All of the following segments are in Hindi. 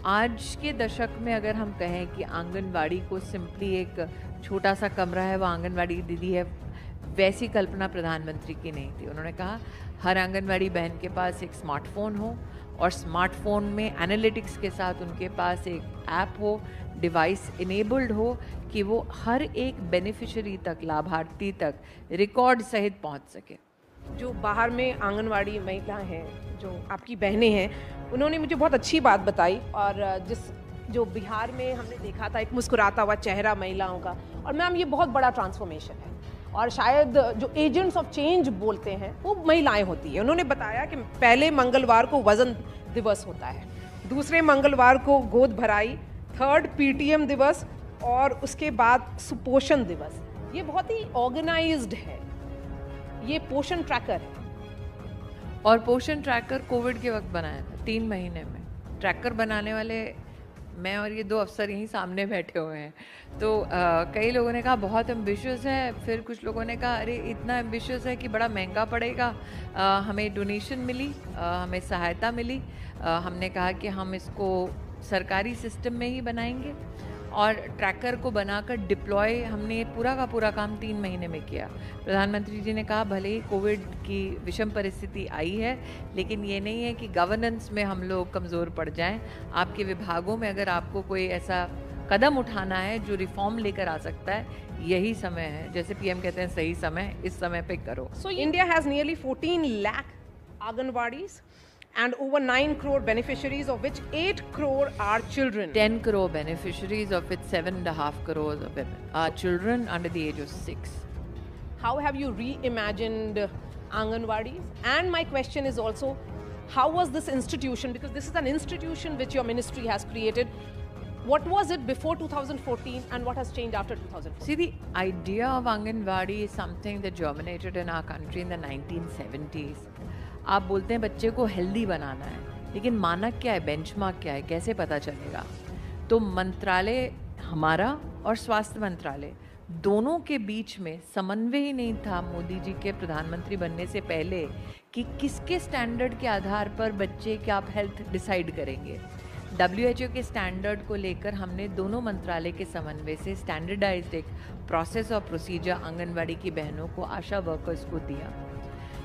आज के दशक में अगर हम कहें कि आंगनवाड़ी को सिंपली एक छोटा सा कमरा है, वो आंगनवाड़ी दीदी है, वैसी कल्पना प्रधानमंत्री की नहीं थी। उन्होंने कहा हर आंगनवाड़ी बहन के पास एक स्मार्टफोन हो और स्मार्टफोन में एनालिटिक्स के साथ उनके पास एक ऐप हो, डिवाइस इनेबल्ड हो कि वो हर एक बेनिफिशियरी तक, लाभार्थी तक रिकॉर्ड सहित पहुंच सके। जो बाहर में आंगनवाड़ी महिलाएं हैं, जो आपकी बहनें हैं, उन्होंने मुझे बहुत अच्छी बात बताई। और जो बिहार में हमने देखा था एक मुस्कुराता हुआ चेहरा महिलाओं का, और मैम ये बहुत बड़ा ट्रांसफॉर्मेशन है। और शायद जो एजेंट्स ऑफ चेंज बोलते हैं वो महिलाएं होती है। उन्होंने बताया कि पहले मंगलवार को वजन दिवस होता है, दूसरे मंगलवार को गोद भराई, थर्ड पीटीएम दिवस, और उसके बाद सुपोषण दिवस। ये बहुत ही ऑर्गेनाइज्ड है। ये पोषण ट्रैकर है। और पोषण ट्रैकर कोविड के वक्त बनाया था, 3 महीने में। ट्रैकर बनाने वाले मैं और ये 2 अफसर यहीं सामने बैठे हुए हैं। तो कई लोगों ने कहा बहुत एम्बिशियस है, फिर कुछ लोगों ने कहा अरे इतना एम्बिशियस है कि बड़ा महंगा पड़ेगा। हमें डोनेशन मिली, हमें सहायता मिली। हमने कहा कि हम इसको सरकारी सिस्टम में ही बनाएंगे, और ट्रैकर को बनाकर डिप्लॉय हमने पूरा का पूरा काम 3 महीने में किया। प्रधानमंत्री जी ने कहा भले ही कोविड की विषम परिस्थिति आई है, लेकिन ये नहीं है कि गवर्नेंस में हम लोग कमज़ोर पड़ जाएं। आपके विभागों में अगर आपको कोई ऐसा कदम उठाना है जो रिफॉर्म लेकर आ सकता है, यही समय है। जैसे पीएम कहते हैं सही समय, इस समय पे करो। So India has nearly 14 lakh Anganwadis and over 9 crore beneficiaries, of which 8 crore are children. 10 crore beneficiaries, of which 7.5 crores of women are children under the age of 6. How have you reimagined Anganwadis? And my question is also, how was this institution, because this is an institution which your ministry has created, what was it before 2014 and what has changed after 2014? See, the idea of Anganwadi is something that germinated in our country in the 1970s. आप बोलते हैं बच्चे को हेल्दी बनाना है, लेकिन मानक क्या है, बेंचमार्क क्या है, कैसे पता चलेगा? तो मंत्रालय हमारा और स्वास्थ्य मंत्रालय दोनों के बीच में समन्वय ही नहीं था मोदी जी के प्रधानमंत्री बनने से पहले कि किसके स्टैंडर्ड के आधार पर बच्चे की आप हेल्थ डिसाइड करेंगे। WHO के स्टैंडर्ड को लेकर हमने दोनों मंत्रालय के समन्वय से स्टैंडर्डाइज्ड एक प्रोसेस और प्रोसीजर आंगनवाड़ी की बहनों को, आशा वर्कर्स को दिया।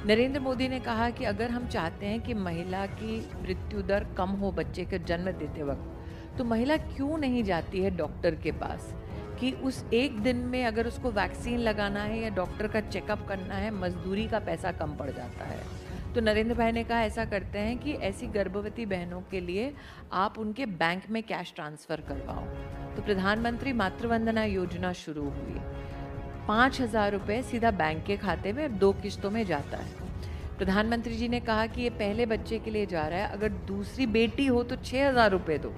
नरेंद्र मोदी ने कहा कि अगर हम चाहते हैं कि महिला की मृत्यु दर कम हो बच्चे के जन्म देते वक्त, तो महिला क्यों नहीं जाती है डॉक्टर के पास कि उस एक दिन में अगर उसको वैक्सीन लगाना है या डॉक्टर का चेकअप करना है, मजदूरी का पैसा कम पड़ जाता है। तो नरेंद्र भाई ने कहा ऐसा करते हैं कि ऐसी गर्भवती बहनों के लिए आप उनके बैंक में कैश ट्रांसफ़र करवाओ। तो प्रधानमंत्री मातृवंदना योजना शुरू हुई। 5,000 रुपये सीधा बैंक के खाते में 2 किस्तों में जाता है। प्रधानमंत्री जी ने कहा कि ये पहले बच्चे के लिए जा रहा है, अगर दूसरी बेटी हो तो 6,000 रुपये दो।